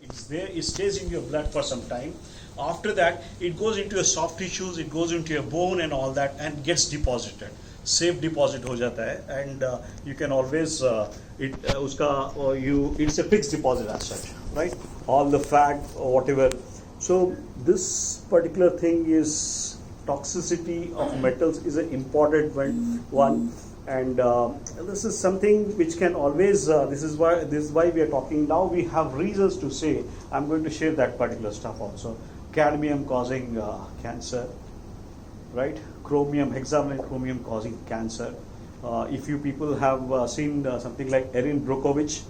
It's there, it stays in your blood for some time. After that, it goes into your soft tissues, it goes into your bone and all that, and gets deposited. Safe deposit हो जाता है, and you can always it's a fixed deposit as such, right? All the fat or whatever. So this particular thing is toxicity of metals is an important one. And this is something which can always, this is why we are talking now. We have reasons to say, I'm going to share that particular stuff also. Cadmium causing cancer, right? Chromium, hexavalent chromium causing cancer. If you people have seen something like Erin Brockovich,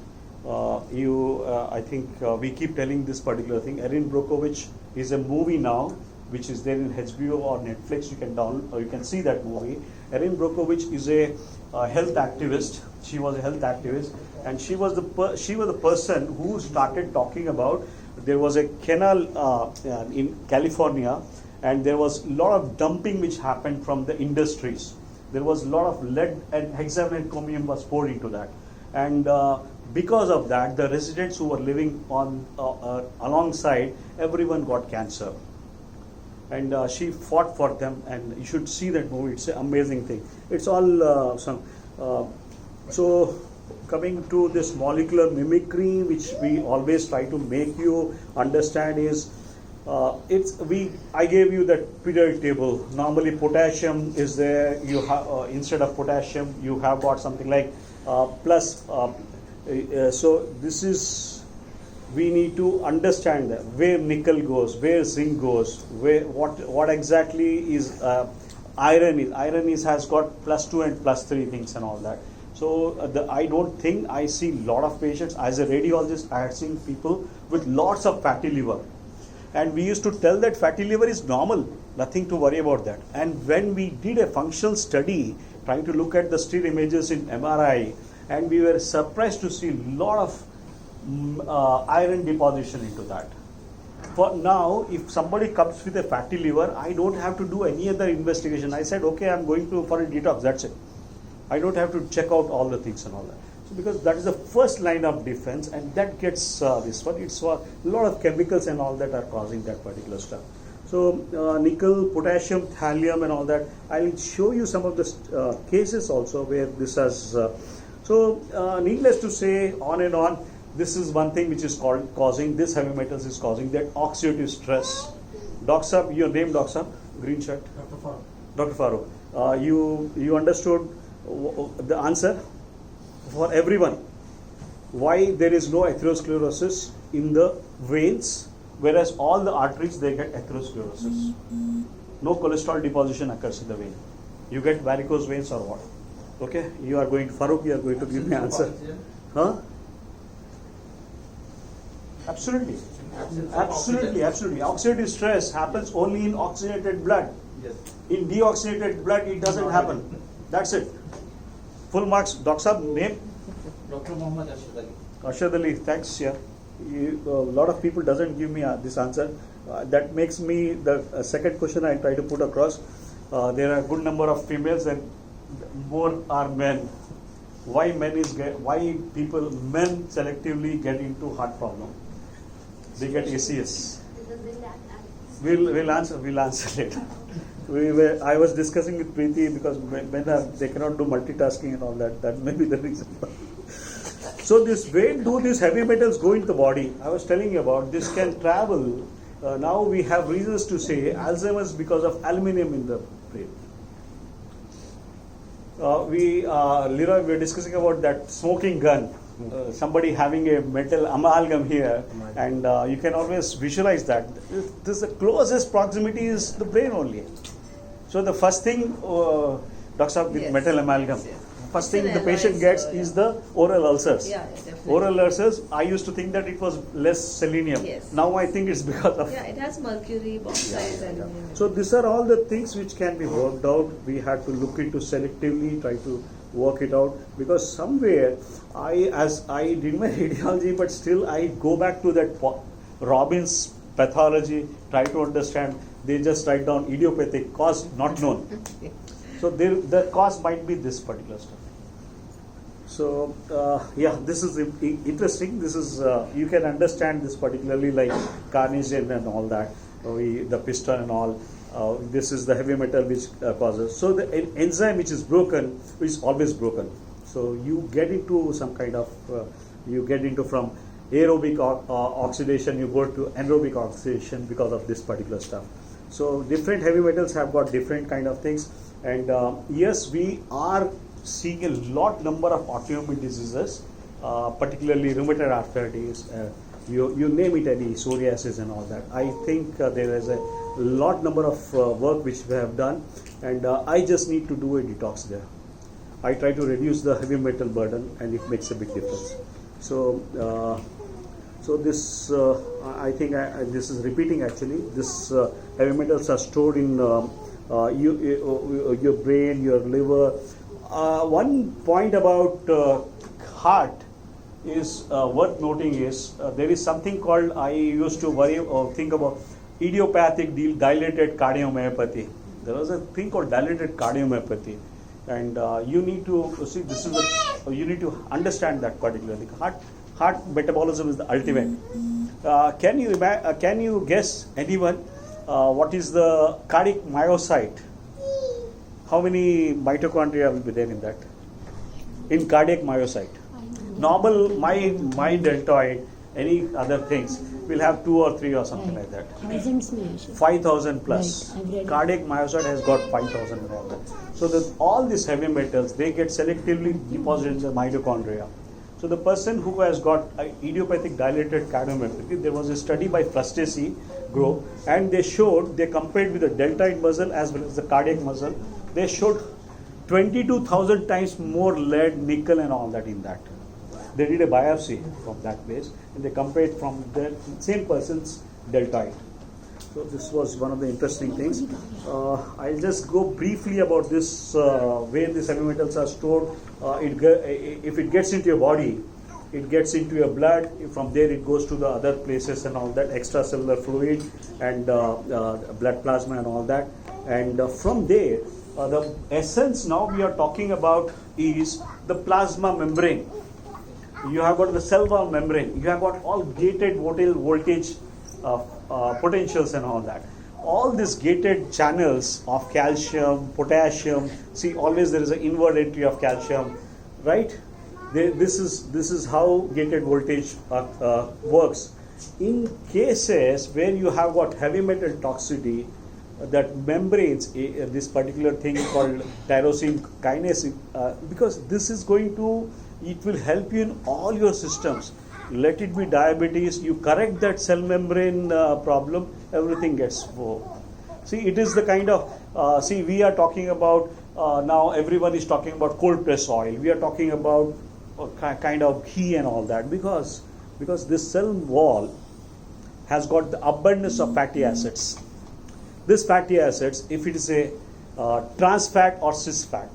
I think we keep telling this particular thing. Erin Brockovich is a movie now, which is there in HBO or Netflix. You can download or you can see that movie. Erin Brockovich is a health activist. She was a health activist, and she was the person who started talking about. There was a canal in California, and there was a lot of dumping which happened from the industries. There was a lot of lead and hexavalent chromium was poured into that, and because of that, the residents who were living on alongside, everyone got cancer. And she fought for them, and you should see that movie. It's an amazing thing. It's all so coming to this molecular mimicry, which we always try to make you understand is I gave you that periodic table. Normally potassium is there. You have instead of potassium you have got something like plus. So this is, we need to understand that where nickel goes, where zinc goes, where what exactly is iron is. Iron has got +2 and +3 things and all that. So I don't think I see a lot of patients. As a radiologist, I have seen people with lots of fatty liver, and we used to tell that fatty liver is normal, nothing to worry about that. And when we did a functional study trying to look at the still images in MRI, and we were surprised to see a lot of iron deposition into that. For now, if somebody comes with a fatty liver, I don't have to do any other investigation. I said, okay, I'm going for a detox, that's it. I don't have to check out all the things and all that. So because that is the first line of defense, and that gets this one. It's a lot of chemicals and all that are causing that particular stuff. So nickel, potassium, thallium and all that. I'll show you some of the cases also where this has... needless to say, on and on, this is one thing which is causing, this heavy metals is causing that oxidative stress. Doc Sahab, your name Doc Sahab, green shirt? Dr. Farooq. Dr. Farooq, you understood the answer for everyone. Why there is no atherosclerosis in the veins, whereas all the arteries, they get atherosclerosis. No cholesterol deposition occurs in the vein. You get varicose veins or what? Okay, you are going, Farooq, you are going to give me an answer. Huh? Absolutely. Absolutely. Oxidative stress happens only in oxygenated blood. Yes. In deoxygenated blood, it doesn't happen. That's it. Full marks. Doc Sahab, name? Dr. Muhammad Arshad Ali. Arshad Ali, thanks. Yeah. A lot of people doesn't give me this answer. That makes me the second question I try to put across. There are a good number of females and more are men. Why men selectively get into heart problem? They get ACS. We'll answer later. I was discussing with Preeti because men they cannot do multitasking and all that. That may be the reason. So where do these heavy metals go into the body? I was telling you about this can travel. Now we have reasons to say Alzheimer's because of aluminum in the brain. Leroy, we were discussing about that smoking gun. Somebody having a metal amalgam here, and you can always visualize that. The closest proximity is the brain only. So the first thing, Dr. Saab, with metal amalgam, first thing the patient gets is the oral ulcers. Yeah, definitely. Oral ulcers, I used to think that it was less selenium. Yes. Now I think it's because of... Yeah, it has mercury, bauxite and... So these are all the things which can be worked out. We have to look into selectively, try to work it out, because somewhere as I did my radiology, but still I go back to that Robbins pathology, try to understand. They just write down idiopathic cause not known. So the cause might be this particular stuff. So yeah, this is interesting. This is you can understand this particularly like carnation and all that. The piston and all. This is the heavy metal which causes. So the enzyme which is broken is always broken. So you get into some kind of from aerobic oxidation, you go to anaerobic oxidation because of this particular stuff. So different heavy metals have got different kind of things, and yes, we are seeing a lot number of autoimmune diseases, particularly rheumatoid arthritis, you name it, any psoriasis and all that. I think there is a lot number of work which we have done, and I just need to do a detox there. I try to reduce the heavy metal burden, and it makes a big difference. So so this I think this is repeating actually. This heavy metals are stored in your brain, your liver. One point about heart is worth noting is there is something called, I used to worry or think about, idiopathic dilated cardiomyopathy. There was a thing called dilated cardiomyopathy, and you need to see, this is you need to understand that particularly. Heart metabolism is the ultimate. Can you guess, anyone, what is the cardiac myocyte? How many mitochondria will be there in that? In cardiac myocyte. Normal my deltoid, any other things will have 2 or 3 or something like that. 5,000 plus. Right, cardiac myocyte has got 5,000 and all that. So all these heavy metals, they get selectively deposited in the mitochondria. So the person who has got idiopathic dilated cardiomyopathy, there was a study by Frustesi group, and they compared with the deltoid muscle as well as the cardiac muscle. They showed 22,000 times more lead, nickel and all that in that. They did a biopsy from that place, and they compared from the same person's deltoid. So this was one of the interesting things. I'll just go briefly about this, where these heavy metals are stored. If it gets into your body, it gets into your blood. From there it goes to the other places and all that, extracellular fluid and blood plasma and all that. And from there, the essence now we are talking about is the plasma membrane. You have got the cell wall membrane. You have got all gated voltage potentials and all that. All these gated channels of calcium, potassium. See, always there is an inward entry of calcium, right? This is how gated voltage works. In cases where you have got heavy metal toxicity, that membranes, this particular thing called tyrosine kinase, because this is going to, it will help you in all your systems. Let it be diabetes, you correct that cell membrane problem, everything gets over. See, it is the kind of, see, we are talking about, now everyone is talking about cold press oil. We are talking about kind of ghee and all that, because this cell wall has got the abundance of fatty acids. This fatty acids, if it is a trans fat or cis fat,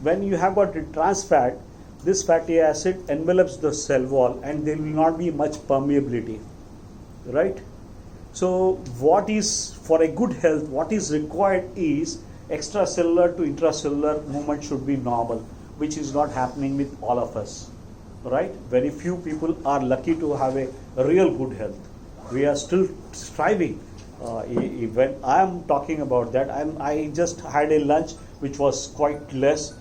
when you have got the trans fat, this fatty acid envelops the cell wall and there will not be much permeability, right? So what is, for a good health, what is required is extracellular to intracellular movement should be normal, which is not happening with all of us, right? Very few people are lucky to have a real good health. We are still striving. When I am talking about that, I just had a lunch which was quite less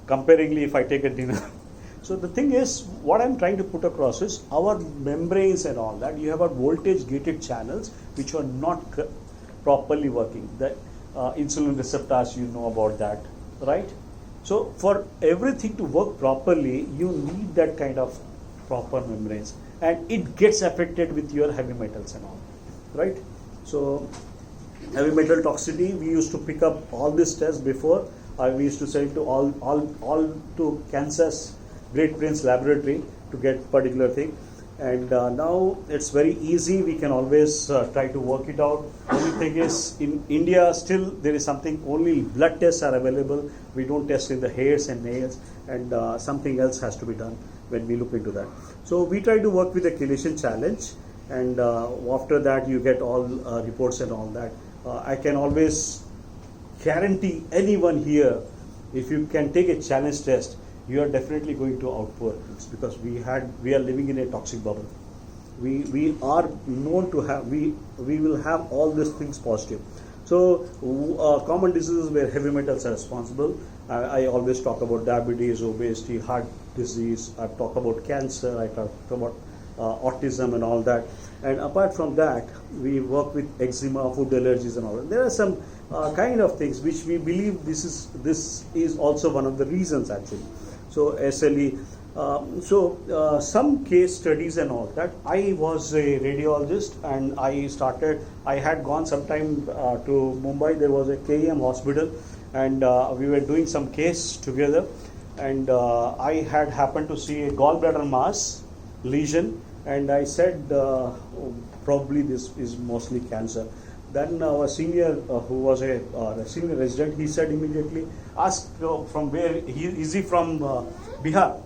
comparingly if I take a dinner. So the thing is, what I'm trying to put across is our membranes and all that. You have got voltage gated channels which are not properly working. The insulin receptors, you know about that, right? So for everything to work properly, you need that kind of proper membranes, and it gets affected with your heavy metals and all, right? So heavy metal toxicity, we used to pick up all this tests before. We used to send to all to Kansas Great Plains Laboratory to get particular thing, and now it's very easy. We can always try to work it out. Only thing is, in India still there is something, only blood tests are available. We don't test in the hairs and nails, and something else has to be done when we look into that. So we try to work with the chelation challenge, and after that you get all reports and all that. I can always guarantee anyone here, if you can take a challenge test, you are definitely going to outpour. It's because we are living in a toxic bubble. We are known to have, we will have all these things positive. So common diseases where heavy metals are responsible. I always talk about diabetes, obesity, heart disease. I talk about cancer. I talk about autism and all that. And apart from that, we work with eczema, food allergies, and all that. There are some kind of things which we believe this is also one of the reasons actually. So SLE. Some case studies and all that. I was a radiologist and I had gone sometime to Mumbai. There was a KEM hospital and we were doing some case together, and I had happened to see a gallbladder mass lesion, and I said probably this is mostly cancer. Then our senior, who was a senior resident, he said immediately, asked from where, is he from Bihar?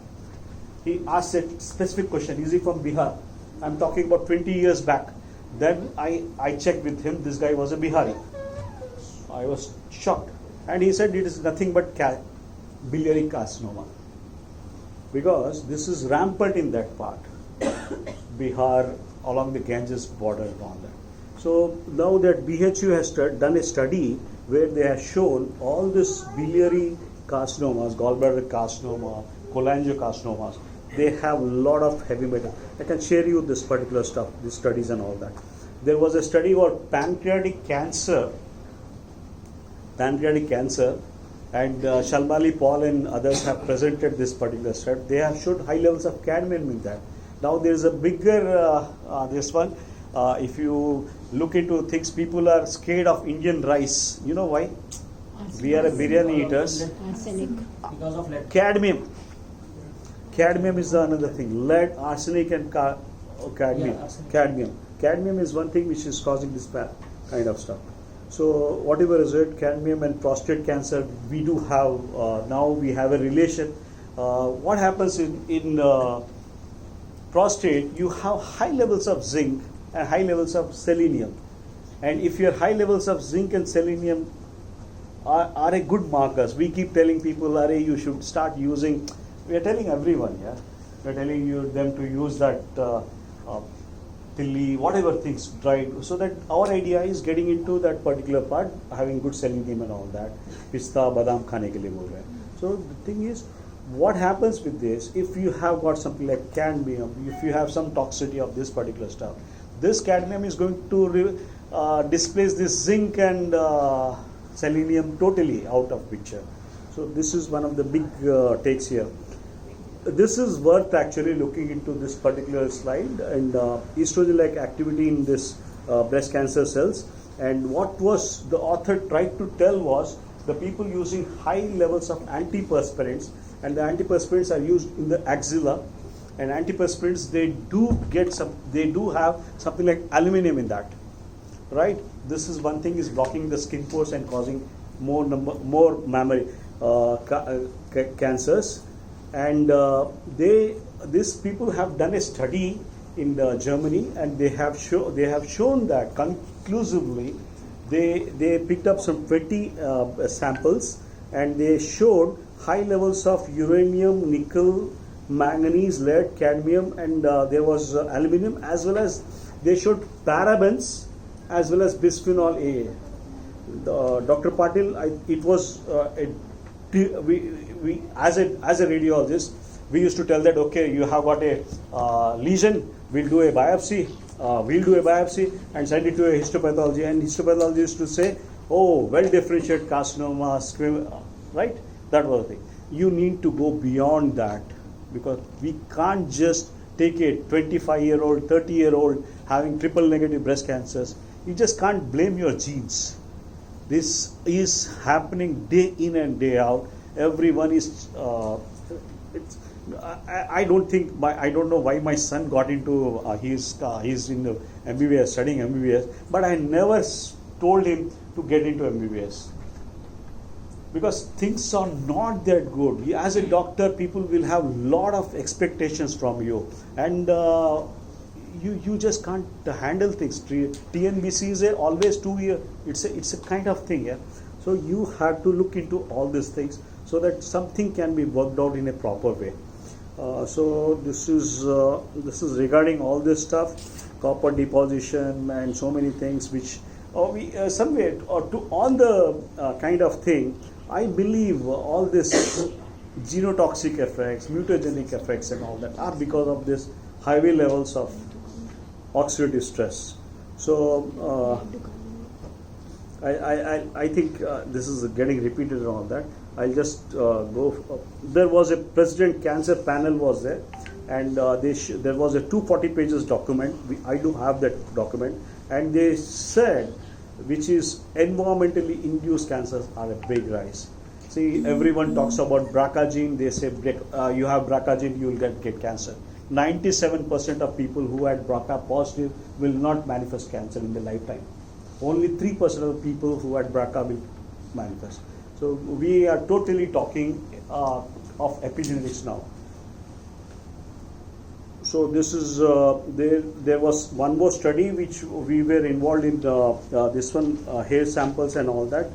He asked a specific question, is he from Bihar? I'm talking about 20 years back. Then I checked with him, this guy was a Bihari. I was shocked. And he said it is nothing but biliary carcinoma. Because this is rampant in that part. Bihar, along the Ganges border and all that. So now that BHU has done a study where they have shown all this biliary carcinomas, gallbladder carcinoma, cholangiocarcinomas, they have a lot of heavy metal. I can share you this particular stuff, these studies and all that. There was a study about pancreatic cancer, and Shalmali Paul and others have presented this particular study. They have showed high levels of cadmium in that. Now there is a bigger, this one, if you look into things, people are scared of Indian rice. You know why? We are a biryani eaters. Arsenic. Because of lead. Cadmium. Cadmium is another thing. Lead, arsenic, and cadmium. Yeah, arsenic. Cadmium is one thing which is causing this kind of stuff. So whatever is it, cadmium and prostate cancer, we do have, now we have a relation. What happens in prostate, you have high levels of zinc and high levels of selenium. And if your high levels of zinc and selenium are a good markers, we keep telling people, you should start using, we are telling everyone, yeah, we are telling them to use that tilli, whatever things dried, so that our idea is getting into that particular part, having good selenium and all that. Pista, badam khane ke liye bol rahe hain. So the thing is, what happens with this, if you have got something like cadmium, if you have some toxicity of this particular stuff, this cadmium is going to displace this zinc and selenium totally out of picture. So this is one of the big takes here. This is worth actually looking into this particular slide, and estrogen-like activity in this breast cancer cells. And what was the author tried to tell was the people using high levels of antiperspirants, and the antiperspirants are used in the axilla, and antiperspirants, they do have something like aluminum in that, right? This is one thing is blocking the skin pores and causing more mammary cancers. And these people have done a study in Germany, and they have shown that conclusively. They picked up some 20 samples, and they showed high levels of uranium, nickel, manganese, lead, cadmium, and there was aluminum, as well as they showed parabens as well as bisphenol A. Dr. Patil, it was we as a radiologist, we used to tell that, okay, you have got a lesion, we'll do a biopsy and send it to a histopathology, and histopathology used to say, oh, well differentiated carcinoma, right? That was the thing. You need to go beyond that, because we can't just take a 25-year-old, 30-year-old having triple negative breast cancers. You just can't blame your genes. This is happening day in and day out. Everyone is. I don't know why my son got into. He's in the MBBS, studying MBBS, but I never told him to get into MBBS, because things are not that good. As a doctor, people will have a lot of expectations from you, and you just can't handle things. TNBC is always 2 year. It's a kind of thing, yeah. So you have to look into all these things. so that something can be worked out in a proper way. So this is regarding all this stuff, copper deposition and so many things which we somewhere to all the kind of thing. I believe all this genotoxic effects, mutagenic effects and all that are because of this high levels of oxidative stress. So I think this is getting repeated and all that. I'll just go. There was a president cancer panel was there, and there was a 240 pages document. I do have that document, and they said which is environmentally induced cancers are a big rise. See, everyone talks about BRCA gene. They say you have BRCA gene, you will get cancer. 97% of people who had BRCA positive will not manifest cancer in their lifetime. Only 3% of the people who had BRCA will manifest. So we are totally talking of epigenetics now. So this is there was one more study which we were involved in this one hair samples and all that.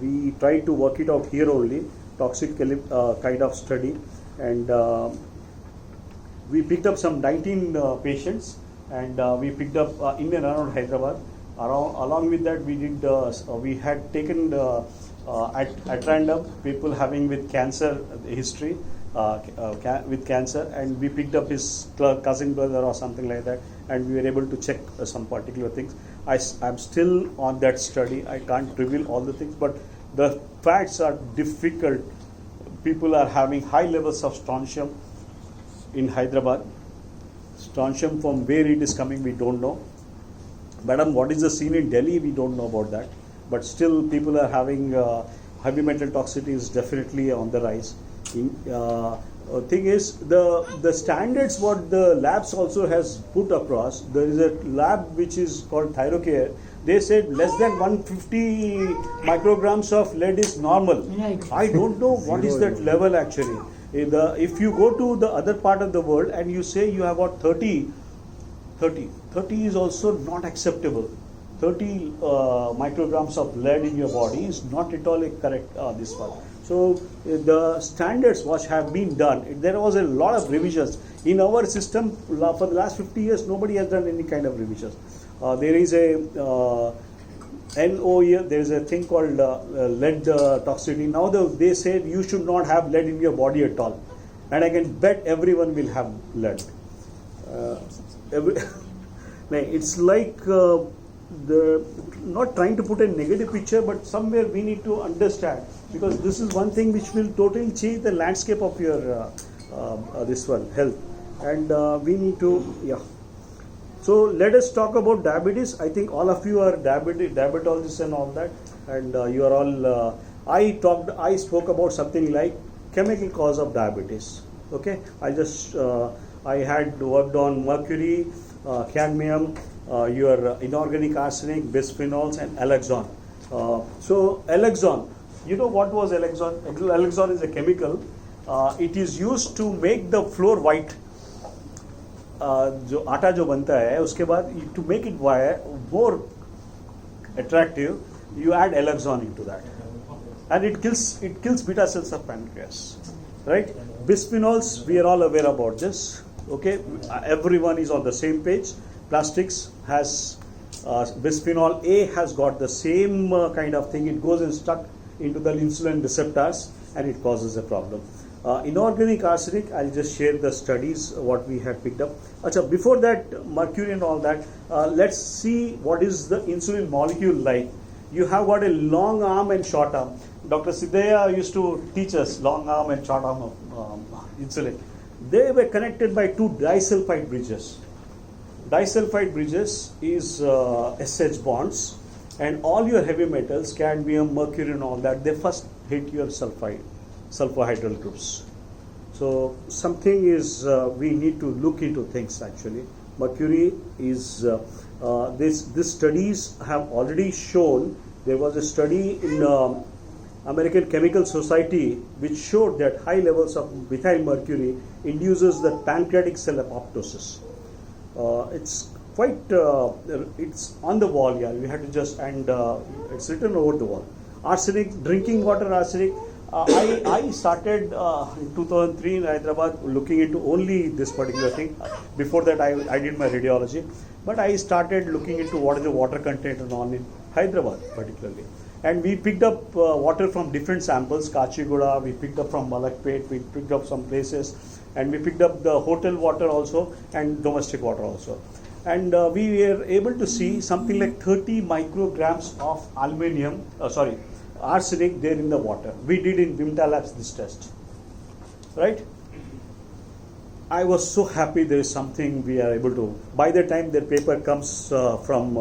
We tried to work it out here only, toxic kind of study, and we picked up some 19 patients, and we picked up in and around Hyderabad. Along with that, we had taken at random people having with cancer history, with cancer, and we picked up his cousin brother or something like that, and we were able to check some particular things. I'm still on that study. I can't reveal all the things, but the facts are difficult. People are having high levels of strontium in Hyderabad. Strontium, from where it is coming, we don't know. Madam, what is the scene in Delhi? We don't know about that. But still, people are having heavy metal toxicity is definitely on the rise. Thing is, the standards what the labs also has put across. There is a lab which is called Thyrocare. They said less than 150 micrograms of lead is normal. I don't know what is that level actually. If you go to the other part of the world and you say you have got 30 is also not acceptable. 30 micrograms of lead in your body is not at all a correct this one. So the standards which have been done, there was a lot of revisions in our system for the last 50 years. Nobody has done any kind of revisions. There is a NOE, there is a thing called lead toxicity. Now they said you should not have lead in your body at all, and I can bet everyone will have lead. It's like not trying to put a negative picture, but somewhere we need to understand, because this is one thing which will totally change the landscape of your this one health, and we need to So let us talk about diabetes. I think all of you are diabetologists and all that, and you are all. I spoke about something like chemical cause of diabetes. Okay, I had worked on mercury, cadmium, your inorganic arsenic, biphenyls, and alexon. So alexon, you know what was alexon? Alexon is a chemical. It is used to make the floor white. जो आटा जो बनता है उसके बाद to make it more attractive, you add alexon into that, and it kills beta cells of pancreas, right? Biphenyls, we are all aware about this. Okay, everyone is on the same page. Plastics has bisphenol A has got the same kind of thing. It goes and stuck into the insulin receptors, and it causes a problem. Inorganic arsenic, I'll just share the studies what we had picked up. Before that, mercury and all that, let's see what is the insulin molecule like. You have got a long arm and short arm. Dr. Siddhaya used to teach us long arm and short arm of insulin. They were connected by two disulfide bridges. Disulfide bridges is SH bonds, and all your heavy metals, cadmium, mercury and all that, they first hit your sulfhydryl groups. So something is we need to look into things actually. Mercury is this studies have already shown. There was a study in American Chemical Society which showed that high levels of methyl mercury induces the pancreatic cell apoptosis. It's quite it's on the wall. Yeah, we had to just, and it's written over the wall. Arsenic, drinking water arsenic. I started in 2003 in Hyderabad looking into only this particular thing. Before that, I did my radiology, but I started looking into what is the water content and all in Hyderabad particularly. And we picked up water from different samples, Kachiguda, we picked up from Malakpet, we picked up some places, and we picked up the hotel water also and domestic water also. And we were able to see something like 30 micrograms of arsenic there in the water. We did in Vimta Labs this test, right? I was so happy there is something we are able to. By the time their paper comes from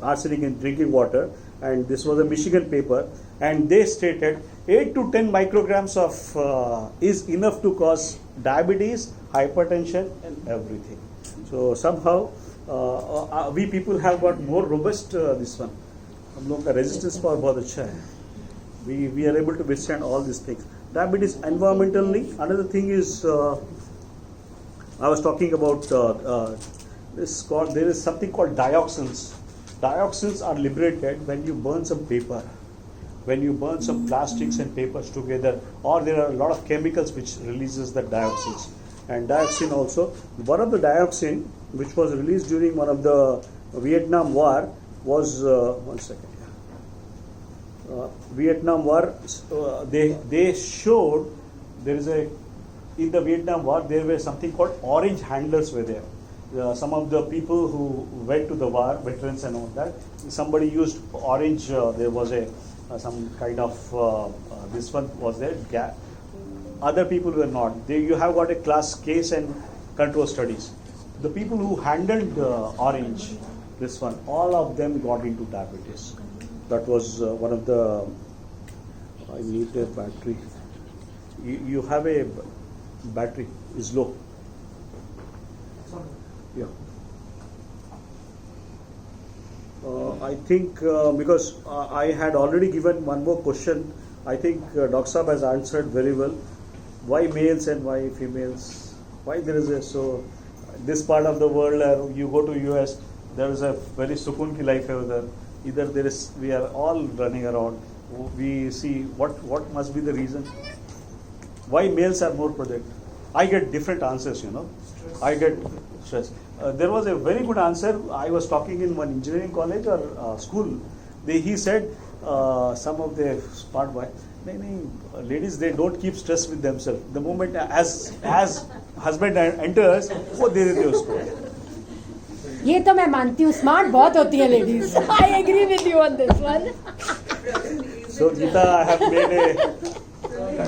arsenic in drinking water, and this was a Michigan paper, and they stated 8 to 10 micrograms of is enough to cause diabetes, hypertension, and everything. So somehow we people have got more robust this one. हम लोग का resistance power बहुत अच्छा है. We are able to withstand all these things. Diabetes environmentally. Another thing is I was talking about there is something called dioxins. Dioxins are liberated when you burn some paper, when you burn some plastics and papers together, or there are a lot of chemicals which releases the dioxins. And dioxin also, one of the dioxin which was released during one of the Vietnam War was Vietnam War. They showed there is in the Vietnam War there were something called orange handlers were there. Some of the people who went to the war, veterans and all that, somebody used orange. There was some kind of this one was there. Other people were not. You have got a class case and control studies. The people who handled orange, this one, all of them got into diabetes. That was one of the. I need a battery. You have a battery is low. Yeah. I think because I had already given one more question, I think Dr. Saab has answered very well. Why males and why females? Why there is this part of the world, you go to US, there is a very sukun ki life over there. Either we are all running around. We see what must be the reason. Why males are more protected? I get different answers, I get stress. There was a very good answer. I was talking in one engineering college or school. He said some of the smart boys, ladies, they don't keep stress with themselves. The moment as husband enters, वो दे देते उसको. ये तो मैं मानती हूँ, smart बहुत होती है ladies. I agree with you on this one. So Geeta, I have made a.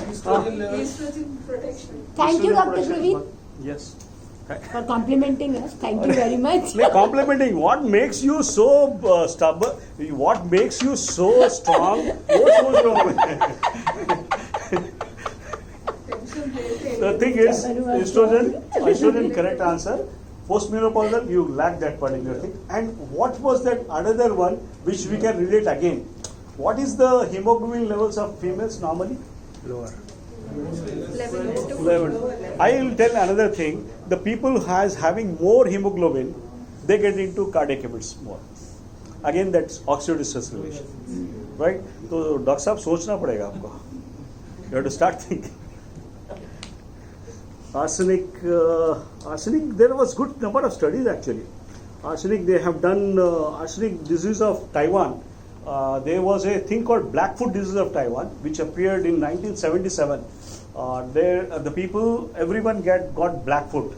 Estrogen protection. Thank you, Dr. Praveen, Yes. for complimenting us. Thank you very much. Complimenting. What makes you so stubborn? What makes you so strong? What's wrong? The thing is, estrogen, correct answer. Postmenopausal, you lack that particular thing. And what was that another one which we can relate again? What is the hemoglobin levels of females normally? Lower. 11. I will tell another thing. The people having more hemoglobin, they get into cardiac events more. Again, that's oxidative stress relation, right? So, Dr. Saab, सोचना पड़ेगा आपको. You have to start thinking. Arsenic. There was good number of studies actually. Arsenic, they have done arsenic disease of Taiwan. There was a thing called Blackfoot disease of Taiwan, which appeared in 1977. The people, everyone got Blackfoot,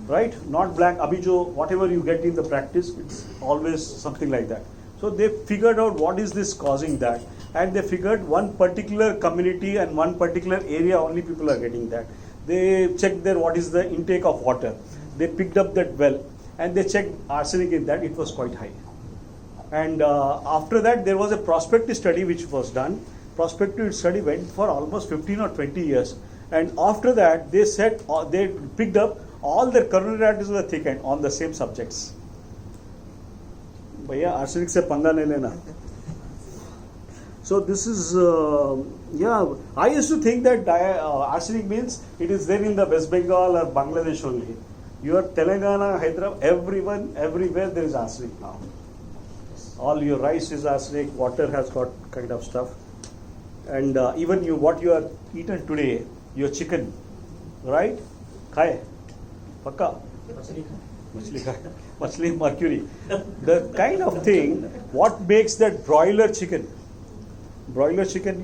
right? Not black, abijo, whatever you get in the practice, it's always something like that. So they figured out what is this causing that, and they figured one particular community and one particular area only people are getting that. They checked what is the intake of water. They picked up that well, and they checked arsenic in that. It was quite high. And after that, there was a prospective study which was done. Prospective study went for almost 15 or 20 years. And after that, they said they picked up all their coronary arteries were thickened on the same subjects. Bhaiya, arsenic se panga nahi lena. So this is, I used to think that arsenic means it is there in the West Bengal or Bangladesh only. Your Telangana, Hyderabad, everywhere there is arsenic now. All your rice is arsenic, water has got kind of stuff. And even what you are eaten today, your chicken, right? Khaye? Pakka? Machli, mercury. The kind of thing, what makes that broiler chicken? Broiler chicken,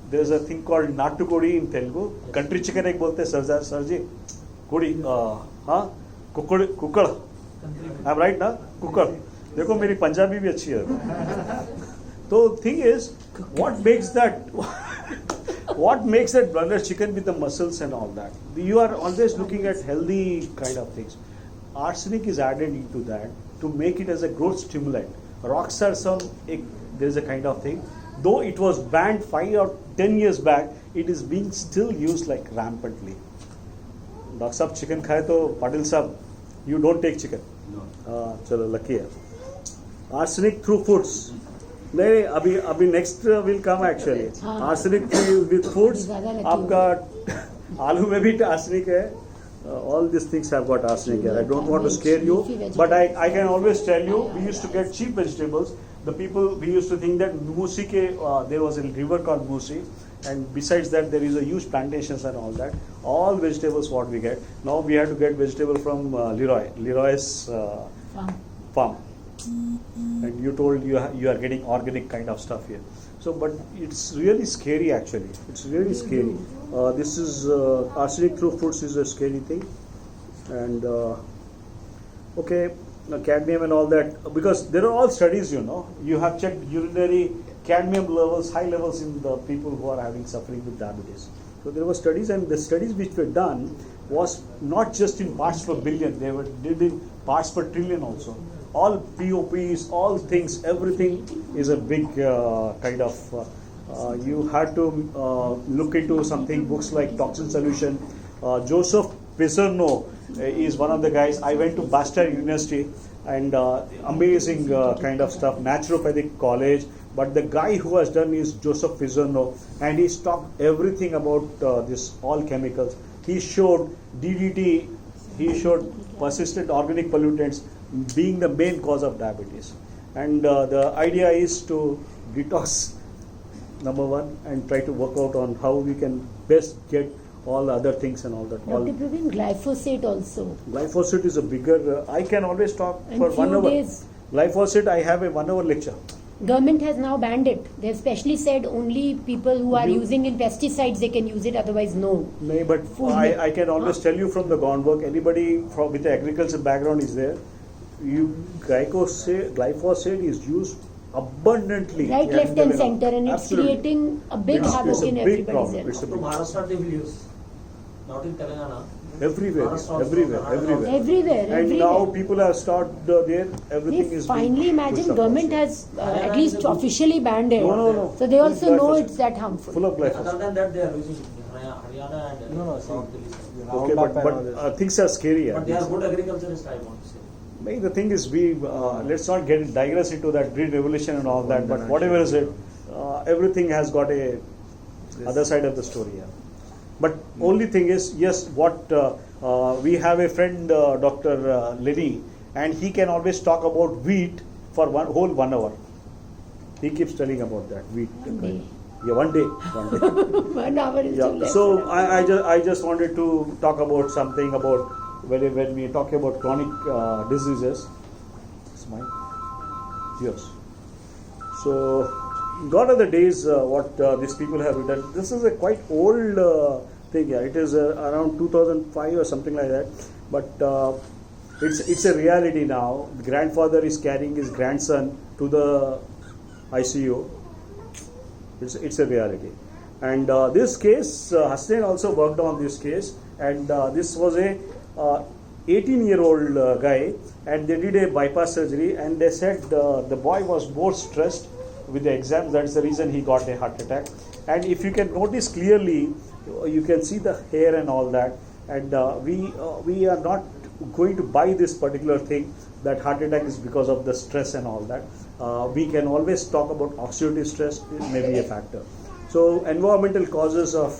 there's a thing called nattu kodi in Telugu. Country chicken ek bolte sarji. Kodi, kukkad. I'm right na? Kukkad. देखो मेरी पंजाबी भी अच्छी है. So thing is, what makes that broiler chicken with the muscles and all that? You are always looking at healthy kind of things. Arsenic is added into that to make it as a growth stimulant. Rocks are there's a kind of thing. Though it was banned 5 or 10 years back, it is being still used like rampantly. Doctor Sahab chicken khaye to Patil Sahab, you don't take chicken. No. Chalo, lucky hai. Arsenic through foods. नहीं अभी next will come actually. Arsenic with foods. आपका आलू में भी arsenic है. All these things have got arsenic here. I don't want to scare you, but I can always tell you, we used to get cheap vegetables. The people, we used to think that Musi there was a river called Musi, and besides that there is a huge plantations and all that. All vegetables what we get. Now we have to get vegetable from Leroy's farm. And you told you are getting organic kind of stuff here. So, but it's really scary actually. It's really scary. This is arsenic through foods is a scary thing. And okay, cadmium and all that, because there are all studies, you have checked urinary cadmium levels, high levels in the people who are suffering with diabetes. So there were studies, and the studies which were done was not just in parts per billion, they were did in parts per trillion also. All POPs, all things, everything is a big kind of, you had to look into something, books like Toxin Solution. Joseph Piserno is one of the guys. I went to Bastard University, and amazing kind of stuff, naturopathic college. But the guy who has done is Joseph Piserno, and he's talked everything about this, all chemicals. He showed DDT, he showed persistent organic pollutants being the main cause of diabetes. And the idea is to detox, number one, and try to work out on how we can best get all other things and all that. Dr. Praveen, glyphosate also. Glyphosate is a bigger, I can always talk And for 1 hour. days. Glyphosate, I have a 1 hour lecture. Government has now banned it. They have specially said only people who are using in pesticides, they can use it, otherwise no. No, but I can always tell you from the groundwork, anybody with the agriculture background is there, glyphosate is used abundantly. Right, left and center, and it's Absolutely. creating a big havoc in big everybody's problem. health. It's a To big Maharashtra they will use, not in Telangana. everywhere. Everywhere. And now people have started there, everything They is finally being imagine pushed up government also. has at least officially banned it. No. So they also know Glyphosate. it's that harmful. Full of Other glyphosate. than that, they are using Haryana and South Delhi. Okay, but things are scary. But they are good agriculturists, I want to say. The thing is, let's not digress into that green revolution and all that. But whatever is it, everything has got a other side of the story. Yeah. But only thing is, yes, what we have a friend, Dr. Lenny, and he can always talk about wheat for whole 1 hour. He keeps telling about that wheat. Yeah, one day. 1 hour is too less. So I just wanted to talk about something about when we talk about chronic diseases. It's mine. Yours. So gone are the days what these people have written. This is a quite old thing. Yeah, it is around 2005 or something like that. But it's a reality now. The grandfather is carrying his grandson to the ICU. It's a reality. And this case, Hasnain also worked on this case, and this was a 18-year-old guy, and they did a bypass surgery, and they said the boy was more stressed with the exams. That's the reason he got a heart attack. And if you can notice clearly, you can see the hair and all that. And we are not going to buy this particular thing that heart attack is because of the stress and all that. We can always talk about oxidative stress. It may be a factor. So environmental causes of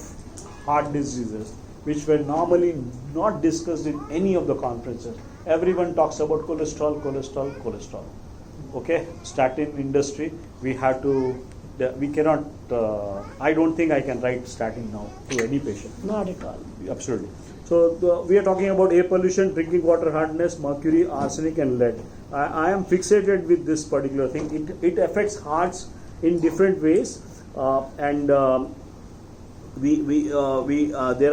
heart diseases, which were normally not discussed in any of the conferences. Everyone talks about cholesterol. Okay, statin industry, we have to we cannot. I don't think I can write statin now to any patient. Not at all. Absolutely. So we are talking about air pollution, drinking water hardness, mercury, arsenic, and lead. I am fixated with this particular thing. It affects hearts in different ways, and there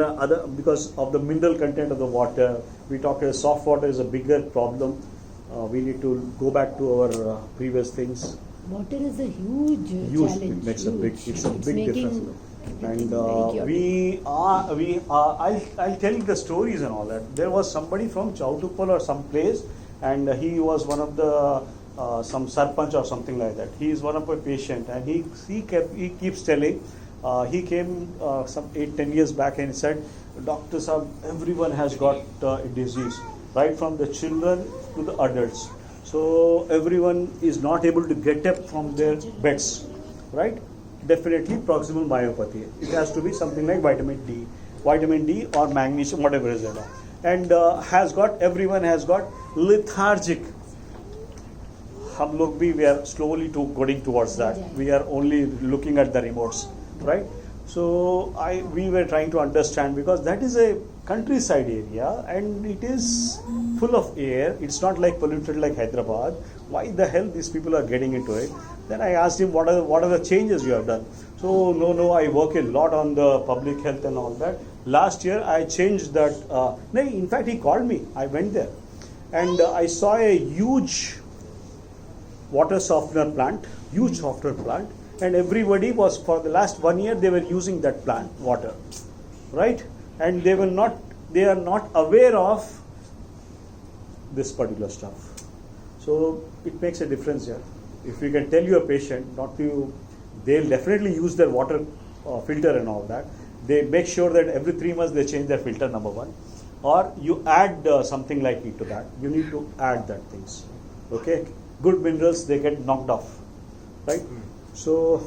are other, because of the mineral content of the water. We talk soft water is a bigger problem. We need to go back to our previous things. Water is a huge challenge. It makes a big, it's a big making difference. And very chaotic. I'll tell you the stories and all that. There was somebody from Chautupal or some place, and he was one of the some sarpanch or something like that. He is one of my patient, and he keeps telling. He came some 8-10 years back and he said, Doctor Saab, everyone has got a disease, right from the children to the adults. So everyone is not able to get up from their beds, right? Definitely proximal myopathy. It has to be something like vitamin D or magnesium, whatever is there. And everyone has got lethargic. We are slowly going towards that. We are only looking at the remotes, right? So we were trying to understand, because that is a countryside area and it is full of air. It's not like polluted like Hyderabad. Why the hell these people are getting into it? Then I asked him, what are the changes you have done? So no, I work a lot on the public health and all that. Last year I changed that. In fact, he called me. I went there and I saw a huge water softener plant, and everybody was, for the last 1 year, they were using that plant water, right? And they are not aware of this particular stuff. So it makes a difference here. If you can tell your patient they'll definitely use their water filter and all that. They make sure that every 3 months they change their filter, number one, or you add something like it to that. You need to add that things. Okay, good minerals, they get knocked off, right? So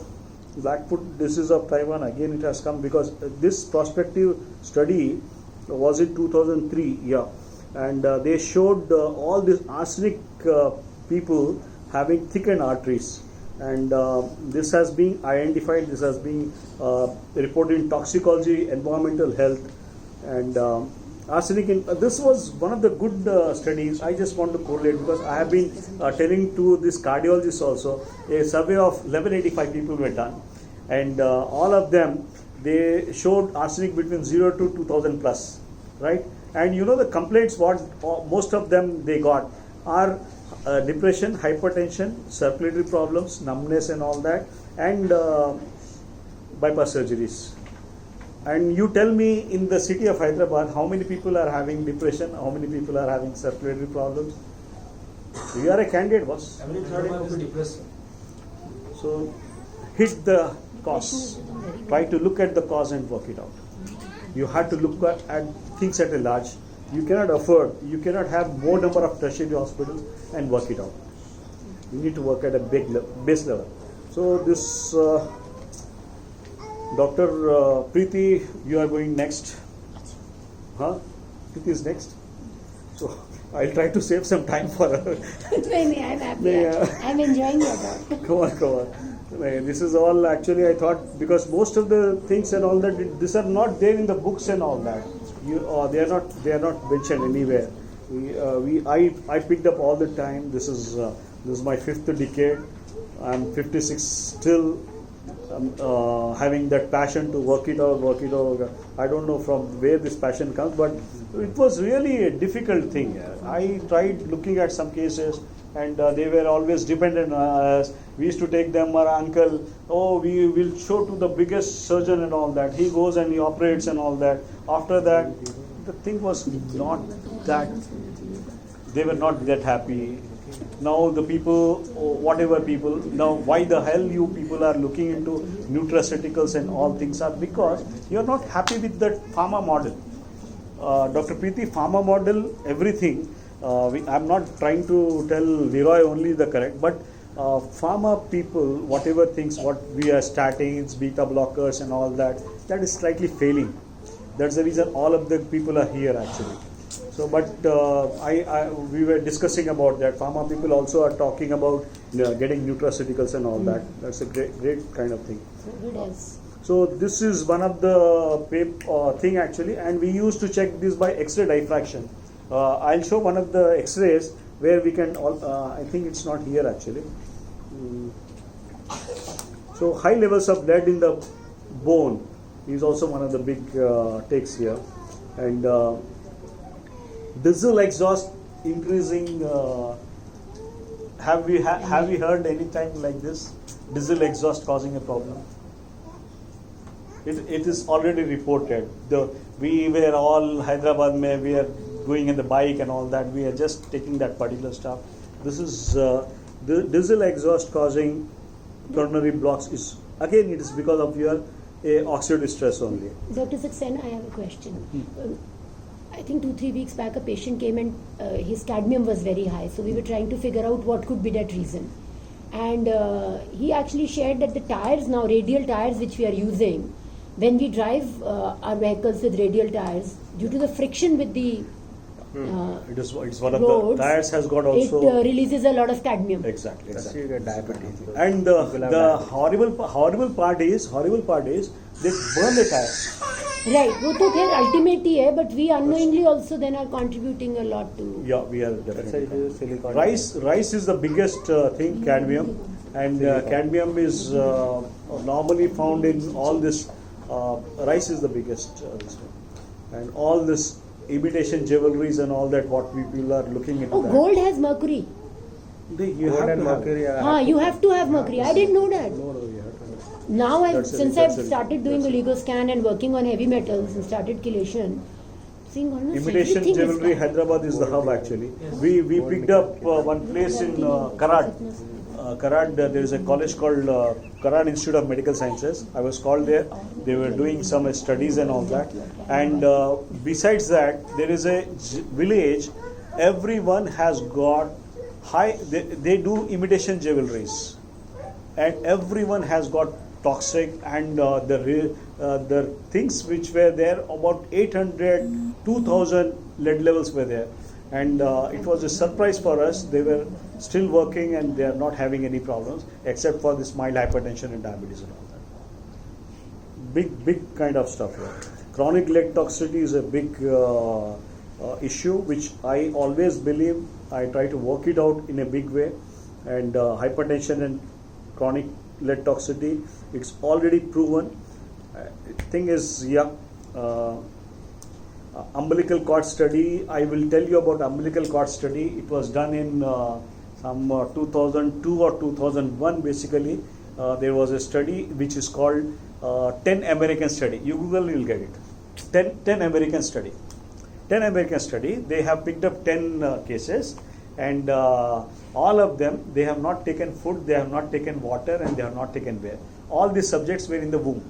Blackfoot disease of Taiwan, again it has come because this prospective study was in 2003, and they showed all these arsenic people having thickened arteries, and this has been identified, this has been reported in toxicology, environmental health, and arsenic this was one of the good studies. I just want to correlate because I have been telling to this cardiologist also. A survey of 1185 people were done, and all of them, they showed arsenic between 0 to 2000 plus, right? And the complaints what most of them they got are depression, hypertension, circulatory problems, numbness and all that, and bypass surgeries. And you tell me, in the city of Hyderabad, how many people are having depression, how many people are having circulatory problems? You are a candidate, boss. Every third one is depressed. So hit the cause. Try to look at the cause and work it out. You have to look at things at a large. You cannot have more number of tertiary hospitals and work it out. You need to work at a base level. So this Dr. Preeti, you are going next. Preeti is next. So I'll try to save some time for her. I'm happy. I'm enjoying your talk. Come on. This is all actually, I thought, because most of the things and all that, these are not there in the books and all that. They are not mentioned anywhere. I picked up all the time. This is my 5th decade. I'm 56 still. Having that passion to work it out. I don't know from where this passion comes, but it was really a difficult thing. I tried looking at some cases, and they were always dependent on us. We used to take them, our uncle, we will show to the biggest surgeon and all that. He goes and he operates and all that. After that, the thing was not that, they were not that happy. Now the people, now why the hell you people are looking into nutraceuticals and all things are because you are not happy with that pharma model. Dr. Preeti, pharma model, everything, I'm not trying to tell Leroy only the correct, but pharma people, whatever things, what we are statins, beta blockers and all that, that is slightly failing. That's the reason all of the people are here actually. So, but we were discussing about that. Pharma people also are talking about getting nutraceuticals and all that. That's a great kind of thing. So good as. So this is one of the thing actually, and we used to check this by X-ray diffraction. I'll show one of the X-rays where we can. I think it's not here actually. So high levels of lead in the bone is also one of the big takes here, and diesel exhaust increasing. Have we heard any time like this? Diesel exhaust causing a problem. It is already reported. We were all Hyderabad mein, we are going in the bike and all that. We are just taking that particular stuff. This is the diesel exhaust causing coronary blocks. Is again it is because of your oxidative stress only. Dr. Saxena, I have a question. I think 2-3 weeks back a patient came and his cadmium was very high. So we were trying to figure out what could be that reason. And he actually shared that the tires now, radial tires which we are using, when we drive our vehicles with radial tires, due to the friction with the it's one of roads, the tires has got also it releases a lot of cadmium. exactly. You get diabetes. And the horrible part is they burn the tires. Right, वो तो फिर ultimate ही है, but we unknowingly also then are contributing a lot to. Yeah, we are That's why you definitely. use silicon. Rice is the biggest thing, cadmium, and cadmium is normally found in all this. Rice is the biggest, this one. And all this imitation jewelries and all that. What people are looking into. Oh, that. gold has mercury. You Gold have and to have- mercury are हाँ, you have to have mercury. I didn't know that. No, you have to have. Now, since I've that's started doing that's oligoscan and working on heavy metals and started chelation, seeing almost Imitation everything is jewelry, done. Hyderabad is the hub actually. We picked up one place in Karad. Karad, there is a college called Karad Institute of Medical Sciences. I was called there. They were doing some studies and all that. And besides that, there is a village. Everyone has got they do imitation jewelries. And everyone has got toxic and the things which were there, about 800, 2000 lead levels were there. And it was a surprise for us. They were still working and they are not having any problems except for this mild hypertension and diabetes and all that. Big kind of stuff here. Chronic lead toxicity is a big issue which I always believe. I try to work it out in a big way. And hypertension and chronic lead toxicity, it's already proven. Thing is, umbilical cord study. I will tell you about umbilical cord study. It was done in some 2002 or 2001 basically. There was a study which is called 10 American study. You Google, you'll get it. 10 American study. 10 American study. They have picked up 10 cases, and all of them, they have not taken food, they have not taken water, and they have not taken wear. All these subjects were in the womb.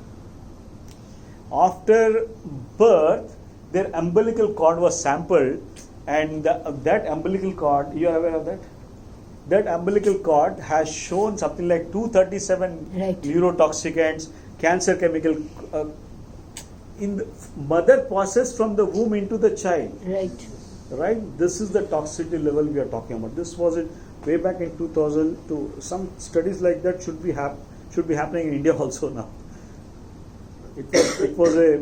After birth, their umbilical cord was sampled, and that umbilical cord, you are aware of that? That umbilical cord has shown something like 237 Right. neurotoxicants, cancer chemical in the mother passes from the womb into the child. Right? This is the toxicity level we are talking about. This was it way back in 2002. Some studies like that should be happening in India also now. It was a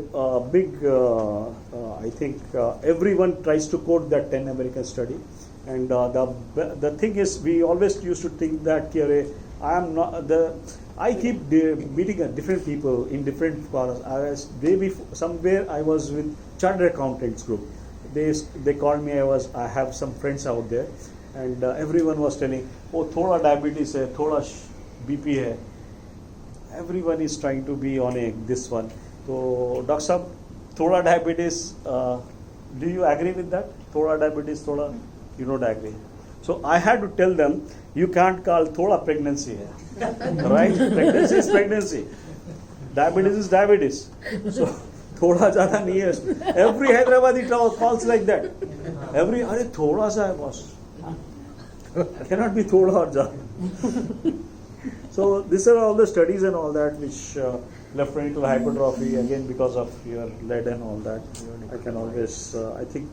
big, I think everyone tries to quote that 10 American study. And the thing is, we always used to think that I keep meeting different people in different parts. Somewhere I was with chartered accountants group. They called me. I have some friends out there, and everyone was telling, "Oh, thoda diabetes hai, thoda BP hai." Everyone is trying to be on this one. So, Dr. Sahab, thoda diabetes. Do you agree with that? Thoda diabetes, thoda. You don't agree. So I had to tell them, you can't call thoda pregnancy hai. Right? Pregnancy is pregnancy. Diabetes is diabetes. So thoda jada nahi hai. Every Hyderabadi calls like that. Every thoda sa hai boss. Cannot be thoda or jada. So these are all the studies and all that which left ventricular hypertrophy, again because of your lead and all that. I can always I think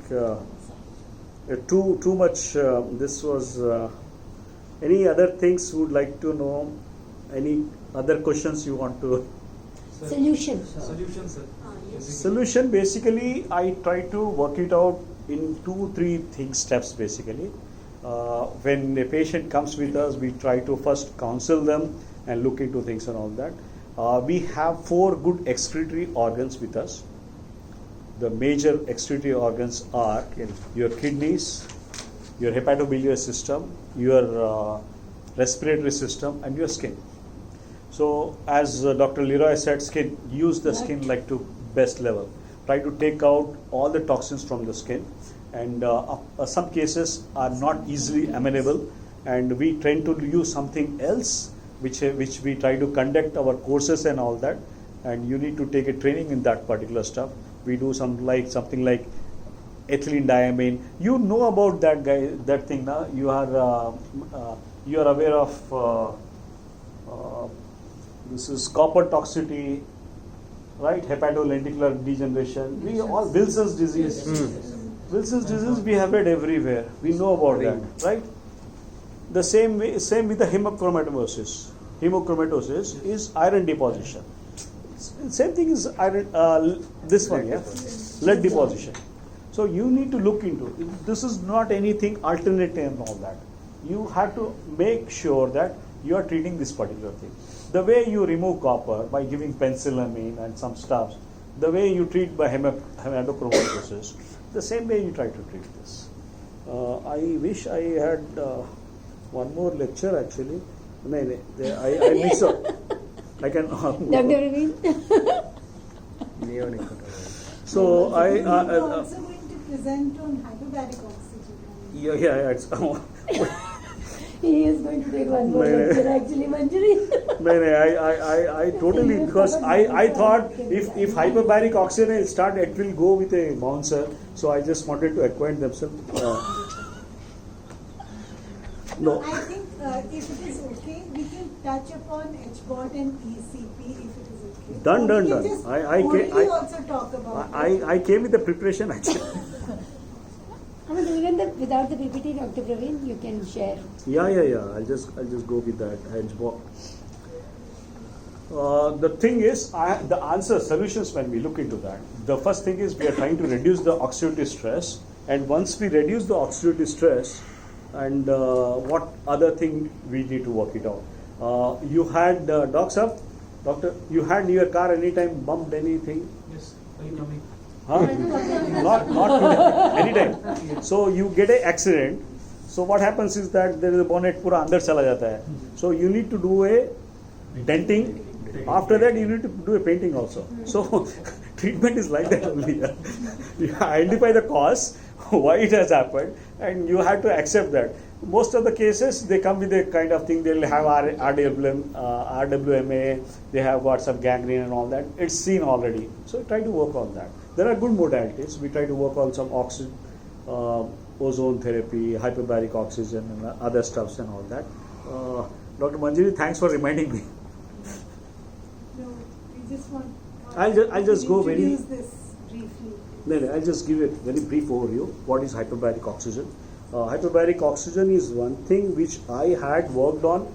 too much. This was. Any other things would like to know? Any other questions you want to? Solution. Solution, sir. Solution, basically, I try to work it out in 2-3 steps basically. When a patient comes with us, we try to first counsel them and look into things and all that. We have 4 good excretory organs with us. The major excretory organs are your kidneys, your hepatobiliary system, your respiratory system, and your skin. So as Dr. Leroy said, skin, use the skin like to best level. Try to take out all the toxins from the skin, and some cases are not easily amenable, and we tend to use something else which we try to conduct our courses and all that, and you need to take a training in that particular stuff. We do something like ethylene diamine. You know about that guy, that thing now. You are aware of this is copper toxicity, right? Hepatolenticular degeneration. We all Wilson's disease. Wilson's disease we have read everywhere. We know about that, right? The same with the hemochromatosis. Hemochromatosis is iron deposition. Same thing is iron. This one, yeah, lead deposition. So you need to look into it. This is not anything alternative and all that. You have to make sure that you are treating this particular thing. The way you remove copper by giving penicillamine and some stuff, the way you treat by hemochromatosis, the same way you try to treat this. I wish I had one more lecture actually. I mixed up. I can. Dr. Raveen? So you are also going to present on hyperbaric oxygen. yeah. It's, He is going to take one more lecture actually, Manjari. I totally, because I thought if hyperbaric oxygen will start, it will go with a bouncer. So I just wanted to acquaint themselves. No. I think if it is okay, we can touch upon HBOT and ECP if it is okay. Done. We can just orally also talk about it. I came with the preparation actually. Even without the PPT, Dr. Praveen, you can share. Yeah. I'll just go with that HBOT. The thing is, the answer solutions when we look into that. The first thing is we are trying to reduce the oxidative stress, and once we reduce the oxidative stress, and what other thing we need to work it out. You had doctor, you had your car anytime bumped anything? Yes, are you coming? Huh? not today, anytime. So you get an accident. So what happens is that there is a bonnet pura andar chala jata hai. So you need to do a denting. After that you need to do a painting also. So treatment is like that only. You identify the cause, why it has happened, and you have to accept that. Most of the cases they come with a kind of thing. They'll have RWMA. They have got some gangrene and all that. It's seen already. So try to work on that. There are good modalities. We try to work on some ozone therapy, hyperbaric oxygen, and other stuffs and all that. Dr. Manjari, thanks for reminding me. No, we just want. I'll just go very. Introduce this briefly. No, I'll just give it very brief overview. What is hyperbaric oxygen? Hyperbaric oxygen is one thing which I had worked on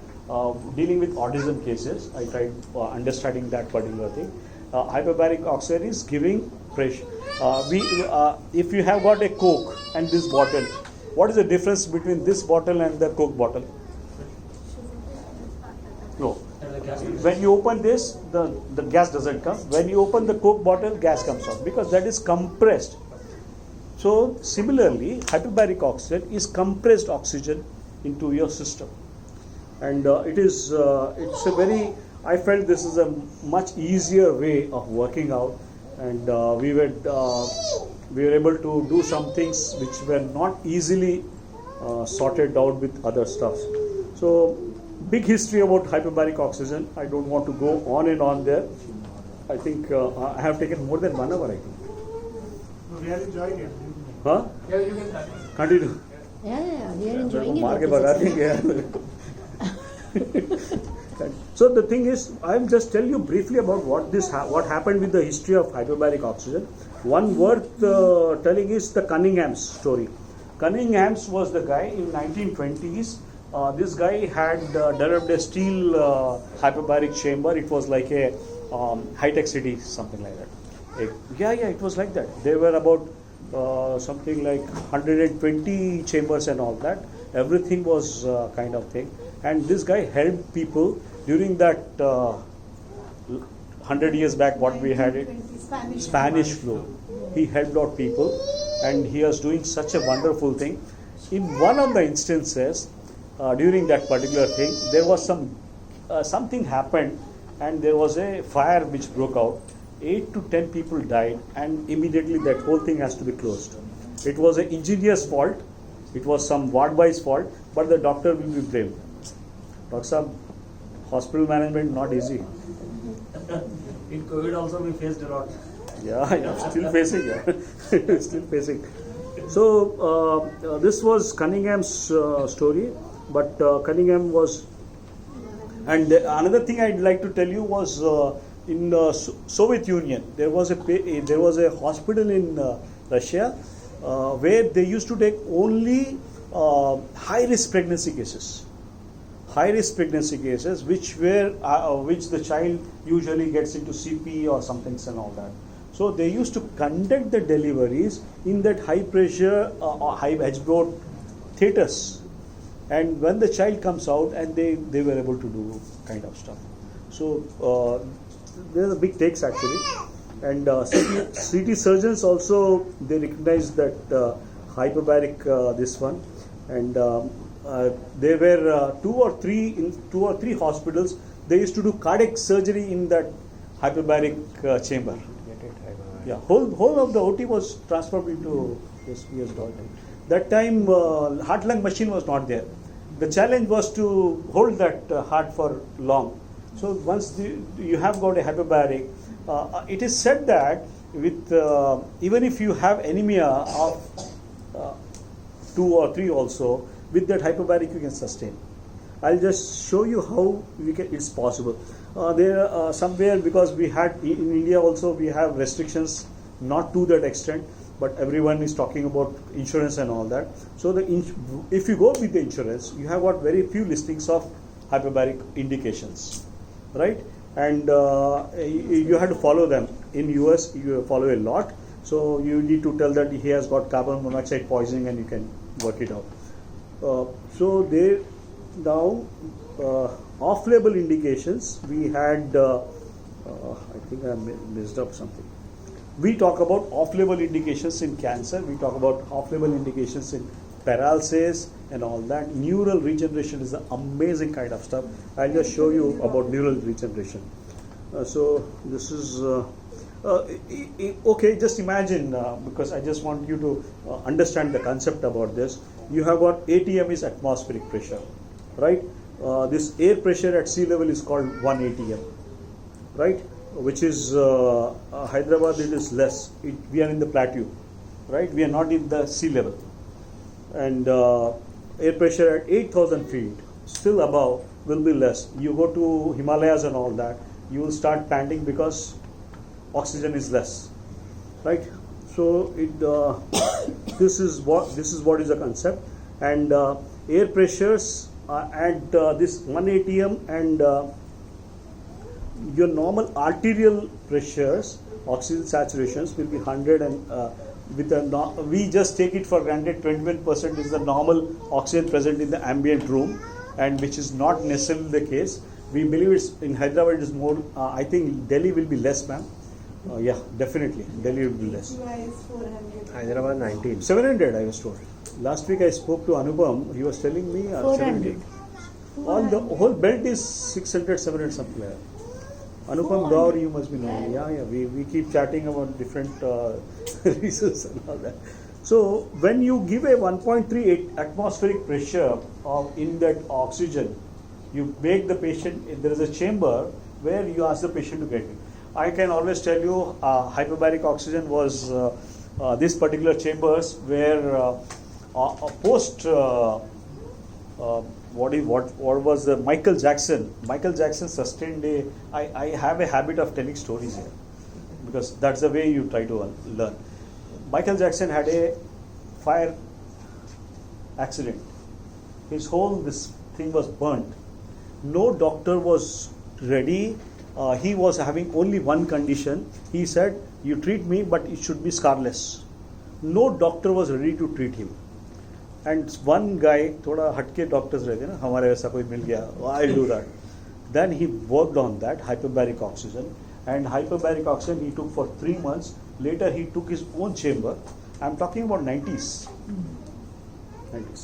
dealing with autism cases. I tried understanding that particular thing. Hyperbaric oxygen is giving pressure. If you have got a Coke and this bottle, what is the difference between this bottle and the Coke bottle? No. When you open this, the gas doesn't come. When you open the Coke bottle, gas comes out because that is compressed. So similarly, hyperbaric oxygen is compressed oxygen into your system, and it's a very. I felt this is a much easier way of working out, and we were able to do some things which were not easily sorted out with other stuff. So big history about hyperbaric oxygen. I don't want to go on and on there. I think I have taken more than 1 hour. I think. We are enjoying it. Huh? Yeah, you can Continue. Yeah, we are enjoying it. मार के भगा देंगे. So the thing is, I'll just tell you briefly about what happened with the history of hyperbaric oxygen. One worth telling is the Cunningham's story. Cunningham's was the guy in 1920s. This guy had developed a steel hyperbaric chamber. It was like a high-tech city, something like that. Yeah, it was like that. There were about something like 120 chambers and all that. Everything was kind of thing. And this guy helped people during that 100 years back, what we had it, Spanish flu. He helped out people, and he was doing such a wonderful thing. In one of the instances, during that particular thing, there was something happened, and there was a fire which broke out. 8 to 10 people died, and immediately that whole thing has to be closed. It was an engineer's fault. It was some ward boy's fault, but the doctor will be blamed. Doctor Sahab, hospital management not easy. In COVID also we faced a lot. Yeah, still facing. Yeah. Still facing. So this was Cunningham's story, but Cunningham was, and another thing I'd like to tell you was in the Soviet Union there was a hospital in Russia where they used to take only high risk pregnancy cases. Which the child usually gets into CP or something and all that. So they used to conduct the deliveries in that high pressure or high edge-board theaters, and when the child comes out, and they were able to do kind of stuff. So there's a big takes actually, and CT surgeons also, they recognize that hyperbaric this one, and there were two or three hospitals. They used to do cardiac surgery in that hyperbaric chamber. Yeah, whole of the OT was transferred into this year's. That time heart lung machine was not there. The challenge was to hold that heart for long. So once you have got a hyperbaric, it is said that with even if you have anemia of 2 or 3 also, with that hyperbaric you can sustain. I'll just show you how it's possible. There somewhere, because we had in India also we have restrictions, not to that extent, but everyone is talking about insurance and all that. So if you go with the insurance, you have got very few listings of hyperbaric indications, right? And you have to follow them. In US you follow a lot, so you need to tell that he has got carbon monoxide poisoning, and you can work it out. So there now off-label indications, we had I think I messed up something. We talk about off-label indications in cancer, we talk about off-label indications in paralysis and all that. Neural regeneration is an amazing kind of stuff. I'll just show you about neural regeneration. So this is okay, just imagine, because I just want you to understand the concept about this. You have got ATM is atmospheric pressure, right? This air pressure at sea level is called 1 ATM, right? Which is Hyderabad, it is less. We are in the plateau, right? We are not in the sea level. And air pressure at 8,000 feet, still above, will be less. You go to Himalayas and all that, you will start panting because oxygen is less, right? So this is what is the concept. And air pressures at this 1 ATM and your normal arterial pressures, oxygen saturations will be 100, and we just take it for granted 21% is the normal oxygen present in the ambient room, and which is not necessarily the case. We believe it's in Hyderabad it is more. I think Delhi will be less, ma'am. Yeah, definitely Delhi will be less. Hyderabad 19. 700 I was told. Last week I spoke to Anupam. He was telling me 400. All the whole belt is 600, 700 something like that. Anupam Gaur, you must be knowing. Yeah. We keep chatting about different reasons and all that. So when you give a 1.38 atmospheric pressure in that oxygen, you make the patient, there is a chamber where you ask the patient to get it. I can always tell you hyperbaric oxygen was this particular chambers where post what was the Michael Jackson sustained a. I have a habit of telling stories here because that's the way you try to learn. Michael Jackson had a fire accident. His whole this thing was burnt. No doctor was ready. He was having only one condition. He said, "You treat me, but it should be scarless." No doctor was ready to treat him. And one guy, थोड़ा हटके doctors रहते ना, हमारे वैसा कोई मिल गया, I'll do that. Then he worked on that hyperbaric oxygen, and hyperbaric oxygen he took for 3 months. Later he took his own chamber. I'm talking about 90s. 90s.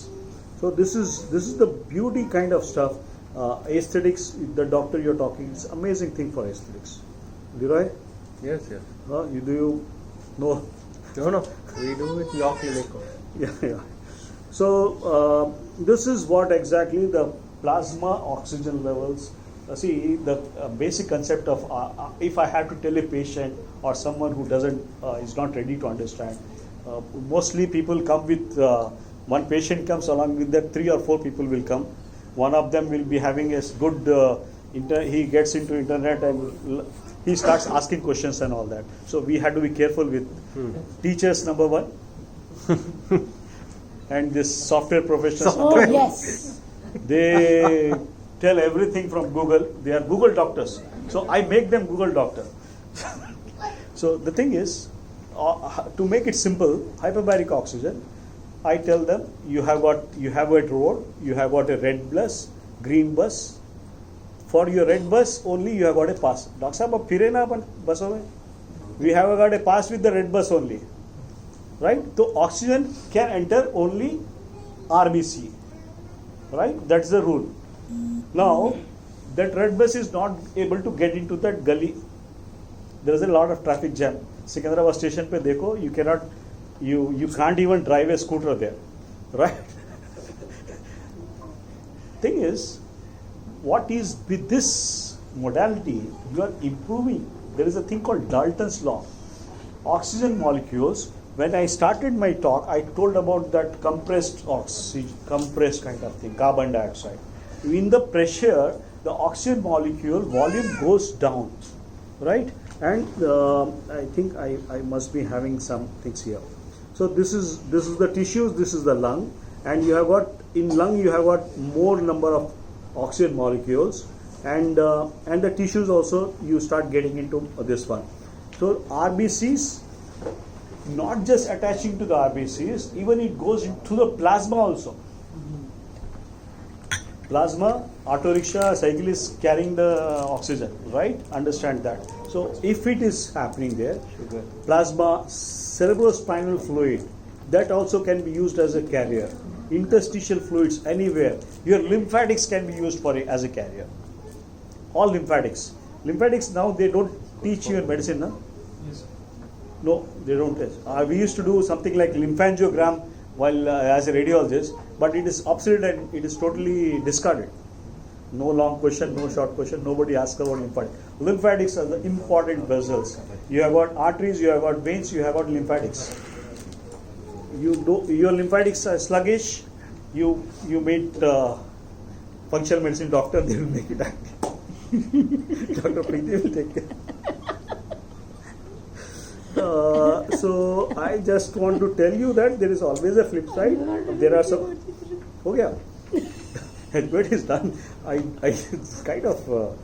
So this is the beauty kind of stuff. Aesthetics, the doctor you're talking, it's amazing thing for aesthetics. Leroy, Yes, yes. you know? No. We do with your clinic. Yeah. So this is what exactly the plasma oxygen levels. See, the basic concept of if I have to tell a patient or someone who is not ready to understand, mostly people come with one patient comes, along with that 3 or 4 people will come. One of them will be having a good he gets into internet and he starts asking questions and all that. So we had to be careful with teachers, number one, and this software professionals. Oh, yes. They tell everything from Google. They are Google doctors. So I make them Google doctor. So the thing is, to make it simple, hyperbaric oxygen, I tell them you have a road, you have got a red bus, green bus. For your red bus only you have got a pass. Doctor sahab, ab phire na apan buson mein. We have got a pass with the red bus only, right? So oxygen can enter only RBC, right? That's the rule. Now that red bus is not able to get into that gully. There is a lot of traffic jam. Secunderabad station pe dekho, you can't even drive a scooter there, right? Thing is, what is with this modality, you are improving. There is a thing called Dalton's law. Oxygen molecules, when I started my talk, I told about that compressed kind of thing, carbon dioxide. In the pressure, the oxygen molecule volume goes down, right? And I think I must be having some things here. So this is the tissues, this is the lung, and you have got in lung you have got more number of oxygen molecules, and the tissues also you start getting into this one. So RBCs, not just attaching to the RBCs, even it goes into the plasma also. Plasma, auto rickshaw, cyclist carrying the oxygen, right? Understand that. So if it is happening there, plasma, cerebrospinal fluid, that also can be used as a carrier. Interstitial fluids anywhere. Your lymphatics can be used as a carrier. All lymphatics. Lymphatics now they don't teach you in medicine, no? Yes. No, they don't. We used to do something like lymphangiogram while as a radiologist, but it is obsolete and it is totally discarded. No long question, no short question. Nobody asks about lymphatics. Lymphatics are the important vessels. You have got arteries, you have got veins, you have got lymphatics. Your lymphatics are sluggish. You meet functional medicine doctor, they will make it active. Dr. Preeti will take care. So I just want to tell you that there is always a flip side. There are some. Oh yeah, Hedbert is done. I kind of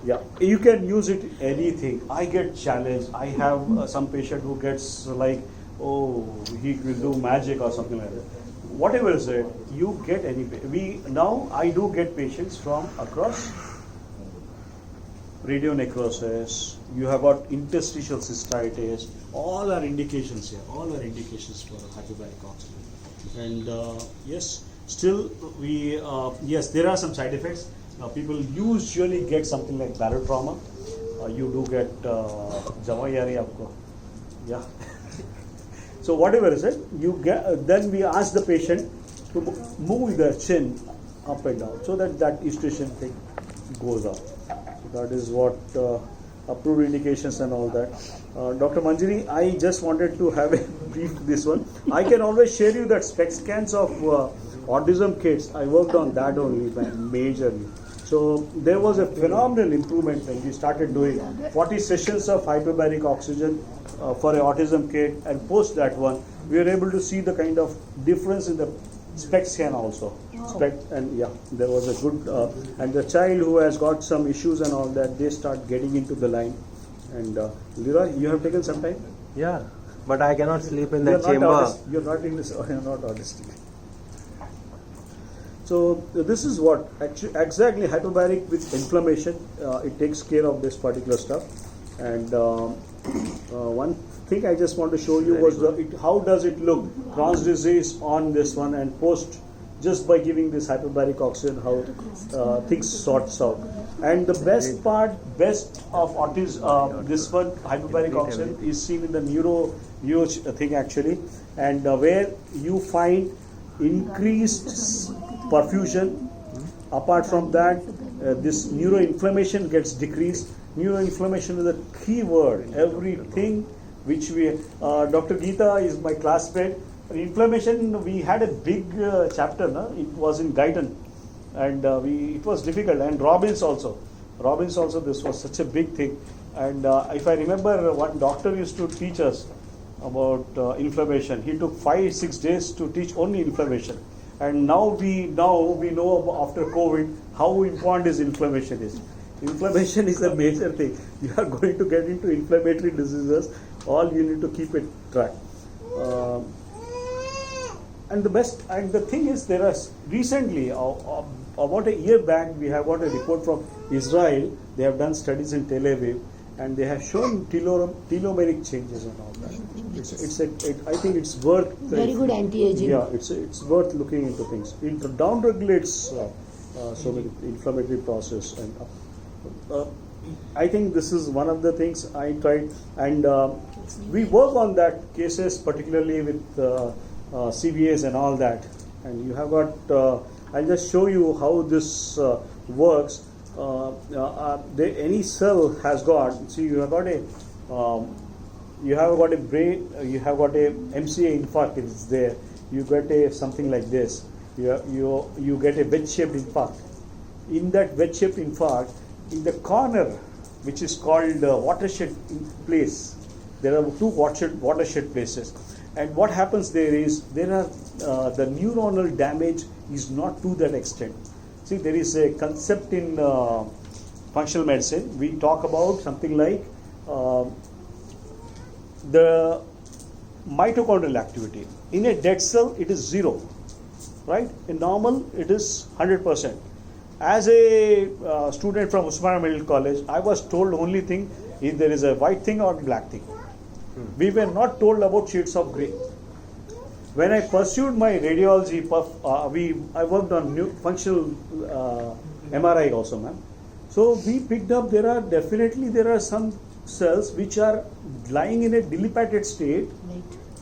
yeah. You can use it anything. I get challenged. I have some patient who gets like, oh, he will do magic or something like that. Whatever is it, you get any. I do get patients from across. Radionecrosis, you have got interstitial cystitis, all are indications here, all are indications for hyperbaric oxygen. And yes, still yes, there are some side effects. People usually get something like barotrauma. You do get jamayari aapko. Yeah. So whatever is it, you get. Then we ask the patient to move the chin up and down so that eustachian thing goes up. That is what approved indications and all that. Dr. Manjari, I just wanted to have a brief this one. I can always share you that spec scans of autism kids. I worked on that only majorly. So there was a phenomenal improvement when we started doing 40 sessions of hyperbaric oxygen for an autism kid, and post that one, we were able to see the kind of difference in the SPECT scan also. SPECT, and yeah, there was a good and the child who has got some issues and all that, they start getting into the line. And Leroy, you have taken some time. Yeah, but I cannot sleep in You're that not chamber. You're not in this. You're not autistic. So this is what actually exactly hyperbaric with inflammation. It takes care of this particular stuff. And one thing I just want to show you was how does it look Crohn's disease on this one and post, just by giving this hyperbaric oxygen, how things sorts out. And the best of autism, this one hyperbaric oxygen is seen in the neuro thing actually, and where you find increased perfusion. Apart from that, this neuroinflammation gets decreased. Neuroinflammation is a key word. Everything which we, Dr. Geeta is my classmate. Inflammation, we had a big chapter, no? It was in Guyton, and it was difficult. And Robbins also, this was such a big thing. And if I remember, one doctor used to teach us about inflammation. He took 5-6 days to teach only inflammation. And now we know after COVID how important is inflammation is. Inflammation is a major thing. You are going to get into inflammatory diseases. All you need to keep it track. And the thing is, there are recently, about a year back, we have got a report from Israel. They have done studies in Tel Aviv, and they have shown telomeric changes and all that. I think it's worth Very good anti-aging. Yeah, it's worth looking into things. It down regulates so many inflammatory process, and I think this is one of the things I tried, and we work on that cases particularly with CVAs and all that. And you have got. I'll just show you how this works. Any cell has got. See, you have got a brain. You have got a MCA infarct. It's there. You get something like this. You get a wedge-shaped infarct. In that wedge-shaped infarct, in the corner, which is called watershed place, there are two watershed places. And what happens there is, the neuronal damage is not to that extent. See, there is a concept in functional medicine. We talk about something like the mitochondrial activity. In a dead cell, it is 0, right? In normal, it is 100%. As a student from Usmania Medical College, I was told only thing if there is a white thing or black thing. We were not told about shades of grey. When I pursued my radiology, I worked on functional MRI also, ma'am. So we picked up there are some cells which are lying in a dilapidated state,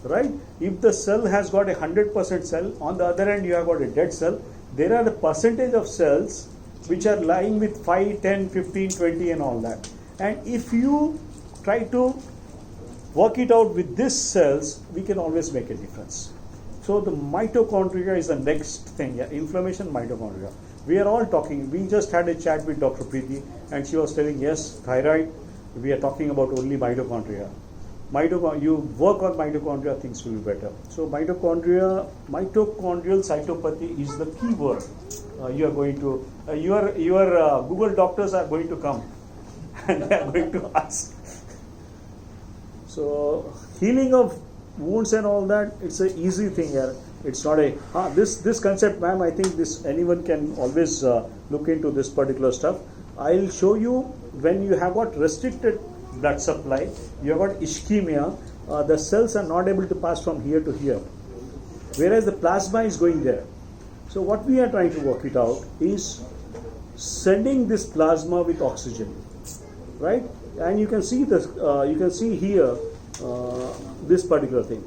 right? If the cell has got 100% cell, on the other hand you have got a dead cell, there are the percentage of cells which are lying with 5, 10, 15, 20 and all that. And if you try to work it out with these cells, we can always make a difference. So the mitochondria is the next thing. Yeah, inflammation, mitochondria. We are all talking. We just had a chat with Dr. Preeti, and she was telling, yes, thyroid. We are talking about only mitochondria. You work on mitochondria, things will be better. So mitochondrial cytopathy is the key word. You are going to your Google doctors are going to come, and they are going to ask. So healing of wounds and all that, it's an easy thing here. It's not a this concept, ma'am. I think anyone can always look into this particular stuff. I'll show you when you have got restricted blood supply, you have got ischemia. The cells are not able to pass from here to here, whereas the plasma is going there. So what we are trying to work it out is sending this plasma with oxygen, right? And you can see this. You can see here this particular thing.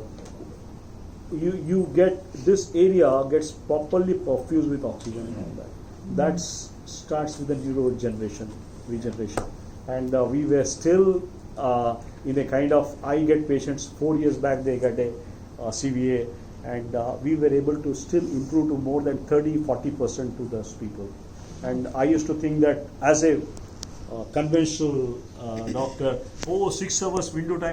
You get this area gets properly perfused with oxygen and all that. That starts with the neurodegeneration, regeneration. And we were still in a kind of, I get patients 4 years back, they get a CVA, and we were able to still improve to more than 30-40% to those people. And I used to think that as a conventional doctor, 6 hours window time